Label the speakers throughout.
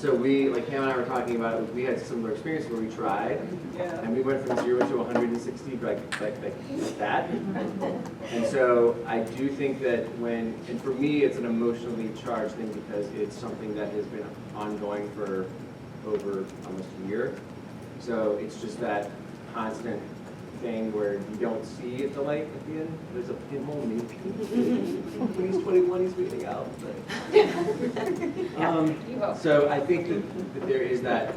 Speaker 1: so we, like Pam and I were talking about it, we had a similar experience where we tried, and we went from 0 to 160 like that. And so I do think that and for me, it's an emotionally charged thing because it's something that has been ongoing for over almost a year. So it's just that constant thing where you don't see the light at the end. There's a pinhole maybe. When he's 21, he's fading out. So I think that there is that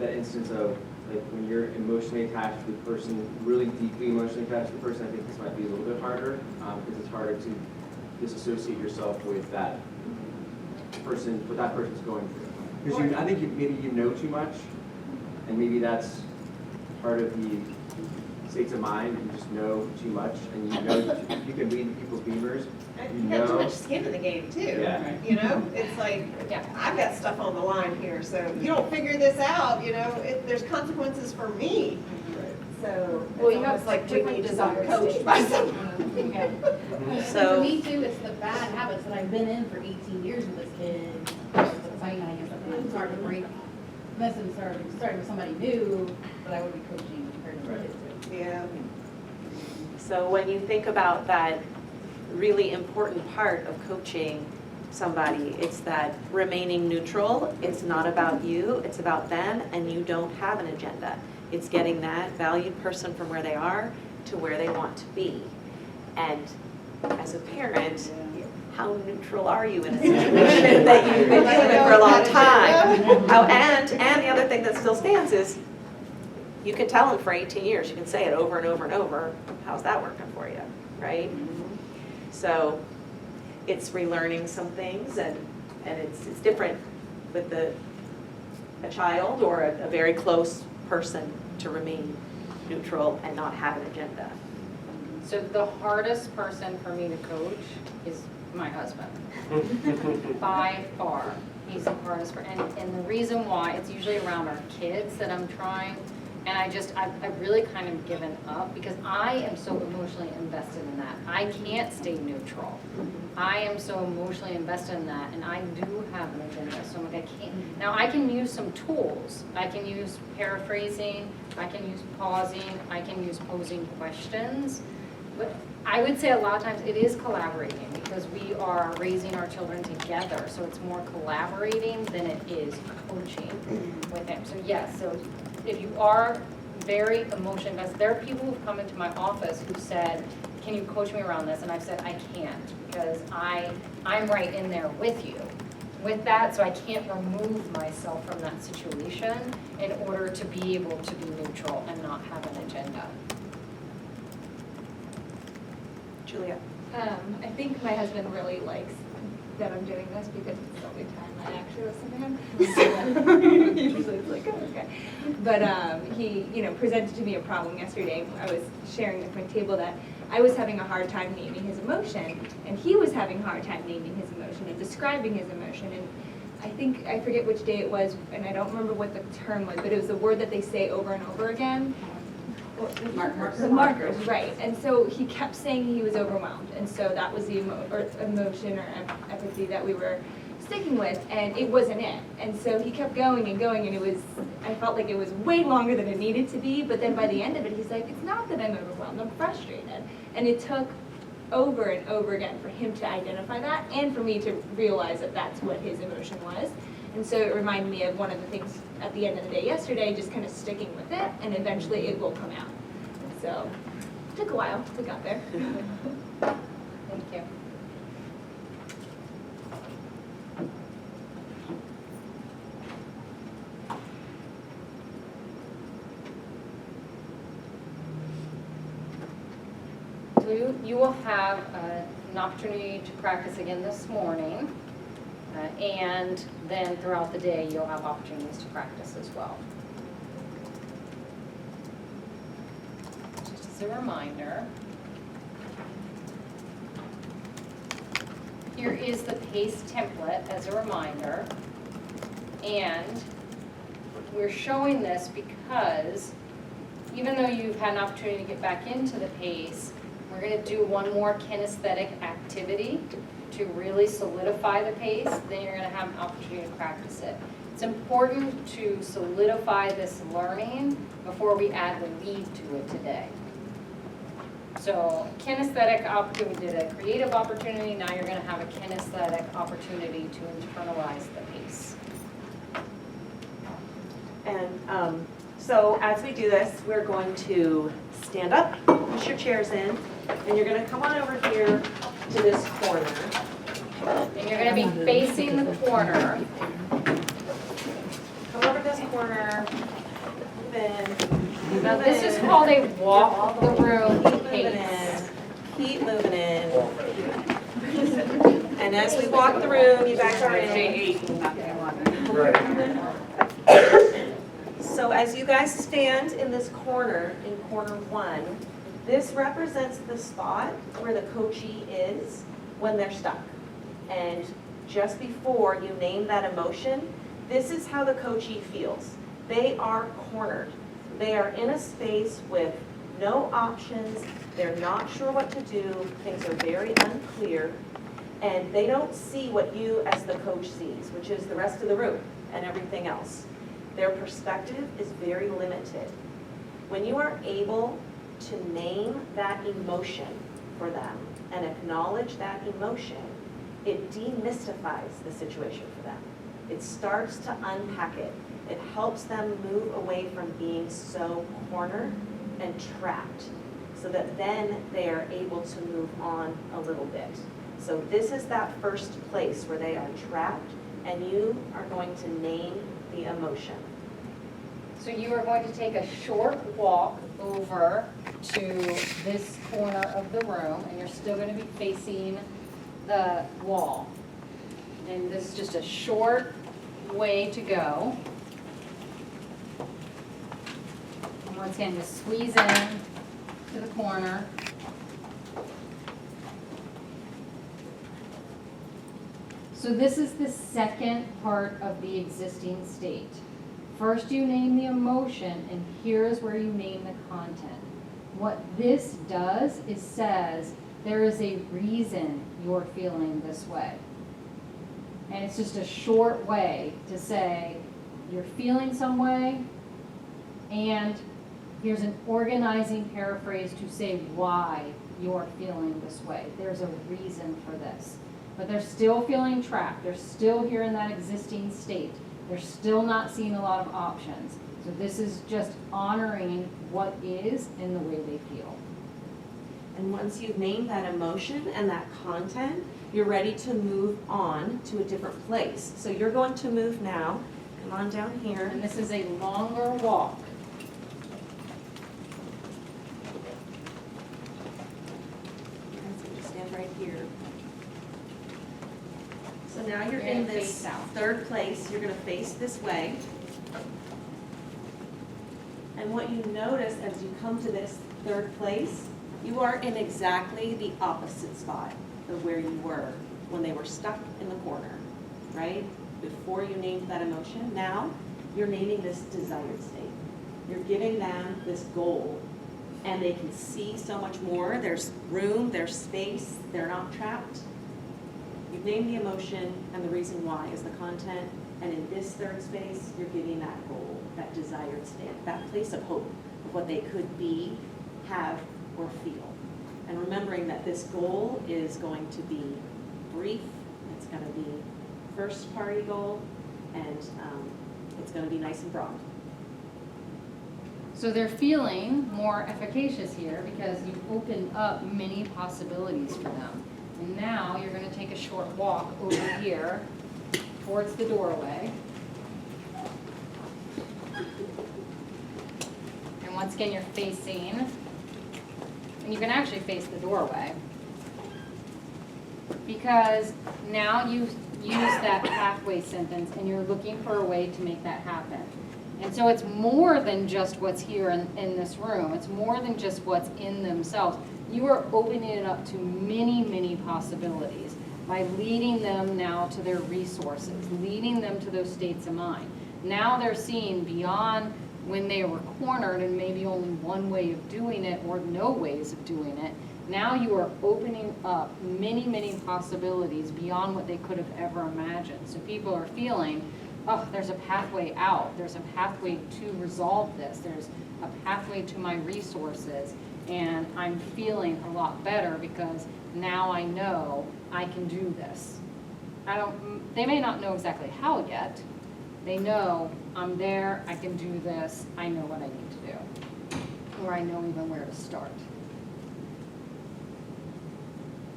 Speaker 1: instance of like when you're emotionally attached to the person, really deeply emotionally attached to the person. I think this might be a little bit harder because it's harder to disassociate yourself with that person, what that person's going through. Because I think maybe you know too much, and maybe that's part of the states of mind. You just know too much, and you know you can read people's beamers.
Speaker 2: You have too much skin in the game too.
Speaker 1: Yeah.
Speaker 2: You know, it's like I've got stuff on the line here, so you don't figure this out. You know, there's consequences for me.
Speaker 1: Right.
Speaker 2: So
Speaker 3: well, you have
Speaker 2: like
Speaker 3: different desires
Speaker 2: coached by someone.
Speaker 3: So
Speaker 4: for me too, it's the bad habits that I've been in for 18 years with this kid. It's like I'm starting to break, starting with somebody new, but I would be coaching her to kids.
Speaker 2: Yeah.
Speaker 5: So when you think about that really important part of coaching somebody, it's that remaining neutral. It's not about you, it's about them, and you don't have an agenda. It's getting that valued person from where they are to where they want to be. And as a parent, how neutral are you in a situation that you've been dealing with for a long time? And the other thing that still stands is you can tell them for 18 years, you can say it over and over and over, how's that working for you, right? So it's relearning some things, and it's different with a child or a very close person to remain neutral and not have an agenda.
Speaker 3: So the hardest person for me to coach is my husband. By far, he's the hardest person. And the reason why, it's usually around our kids that I'm trying. And I've really kind of given up because I am so emotionally invested in that. I can't stay neutral. I am so emotionally invested in that, and I do have an agenda, so I'm like, I can't. Now, I can use some tools. I can use paraphrasing, I can use pausing, I can use posing questions. But I would say a lot of times it is collaborating because we are raising our children together, so it's more collaborating than it is coaching with them. So yes, so if you are very emotional invested, there are people who've come into my office who said, can you coach me around this? And I've said, I can't because I'm right in there with you with that, so I can't remove myself from that situation in order to be able to be neutral and not have an agenda.
Speaker 5: Julia?
Speaker 6: I think my husband really likes that I'm doing this because it's the only time I actually listen to him. Usually it's like, oh, okay. But he, presented to me a problem yesterday. I was sharing with my table that I was having a hard time naming his emotion, and he was having a hard time naming his emotion and describing his emotion. And I forget which day it was, and I don't remember what the term was, but it was the word that they say over and over again. The markers, right. And so he kept saying he was overwhelmed. And so that was the emotion or empathy that we were sticking with, and it wasn't it. And so he kept going and going, and I felt like it was way longer than it needed to be, but then by the end of it, he's like, it's not that I'm overwhelmed, I'm frustrated. And it took over and over again for him to identify that, and for me to realize that that's what his emotion was. And so it reminded me of one of the things at the end of the day yesterday, just kind of sticking with it, and eventually it will come out. So it took a while, we got there.
Speaker 3: Thank you. So you will have an opportunity to practice again this morning. And then throughout the day, you'll have opportunities to practice as well. Just as a reminder, here is the PACE template as a reminder. And we're showing this because even though you've had an opportunity to get back into the PACE, we're going to do one more kinesthetic activity. to really solidify the pace, then you're gonna have an opportunity to practice it. It's important to solidify this learning before we add the lead to it today. So kinesthetic opportunity, we did a creative opportunity, now you're gonna have a kinesthetic opportunity to internalize the pace.
Speaker 5: And so as we do this, we're going to stand up, push your chairs in, and you're gonna come on over here to this corner.
Speaker 3: And you're gonna be facing the corner.
Speaker 5: Come over this corner, move in.
Speaker 3: Now this is called a walk the room
Speaker 5: Keep moving
Speaker 3: pace.
Speaker 5: in, keep moving in. And as we walk the room, you guys are in. So as you guys stand in this corner, in corner one, this represents the spot where the coachee is when they're stuck. And just before you name that emotion, this is how the coachee feels. They are cornered. They are in a space with no options. They're not sure what to do. Things are very unclear. And they don't see what you as the coach sees, which is the rest of the room and everything else. Their perspective is very limited. When you are able to name that emotion for them and acknowledge that emotion, it demystifies the situation for them. It starts to unpack it. It helps them move away from being so cornered and trapped, so that then they are able to move on a little bit. So this is that first place where they are trapped, and you are going to name the emotion.
Speaker 3: So you are going to take a short walk over to this corner of the room, and you're still going to be facing the wall. And this is just a short way to go. And once again, just squeeze in to the corner. So this is the second part of the existing state. First you name the emotion, and here is where you name the content. What this does is says there is a reason you're feeling this way. And it's just a short way to say you're feeling some way, and here's an organizing paraphrase to say why you're feeling this way. There's a reason for this. But they're still feeling trapped. They're still here in that existing state. They're still not seeing a lot of options. So this is just honoring what is and the way they feel.
Speaker 5: And once you've named that emotion and that content, you're ready to move on to a different place. So you're going to move now. Come on down here.
Speaker 3: And this is a longer walk.
Speaker 5: Just stand right here. So now you're
Speaker 3: You're
Speaker 5: in
Speaker 3: gonna
Speaker 5: this
Speaker 3: face out.
Speaker 5: third place. You're going to face this way. And what you notice as you come to this third place, you are in exactly the opposite spot of where you were when they were stuck in the corner, right? Before you named that emotion. Now you're naming this desired state. You're giving them this goal, and they can see so much more. There's room, there's space, they're not trapped. You've named the emotion, and the reason why is the content, and in this third space, you're giving that goal, that desired state, that place of hope of what they could be, have, or feel. And remembering that this goal is going to be brief, it's going to be first party goal, and it's going to be nice and broad.
Speaker 3: So they're feeling more efficacious here because you've opened up many possibilities for them. And now you're going to take a short walk over here towards the doorway. And once again, you're facing, and you can actually face the doorway. Because now you use that pathway sentence and you're looking for a way to make that happen. And so it's more than just what's here in this room. It's more than just what's in themselves. You are opening it up to many, many possibilities by leading them now to their resources, leading them to those states of mind. Now they're seeing beyond when they were cornered and maybe only one way of doing it or no ways of doing it. Now you are opening up many, many possibilities beyond what they could have ever imagined. So people are feeling, oh, there's a pathway out. There's a pathway to resolve this. There's a pathway to my resources. And I'm feeling a lot better because now I know I can do this. They may not know exactly how yet. They know I'm there, I can do this, I know what I need to do. Or I know even where to start.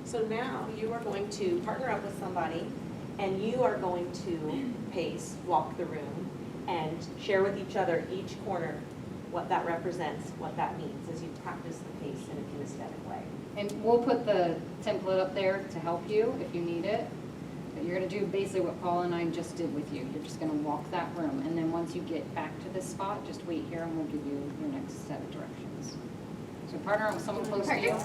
Speaker 5: So now you are going to partner up with somebody and you are going to pace, walk the room, and share with each other each corner what that represents, what that means as you practice the pace in a kinesthetic way.
Speaker 3: And we'll put the template up there to help you if you need it. But you're gonna do basically what Paul and I just did with you. You're just gonna walk that room, and then once you get back to this spot, just wait here and we'll give you your next set of directions. So partner up with someone close to you.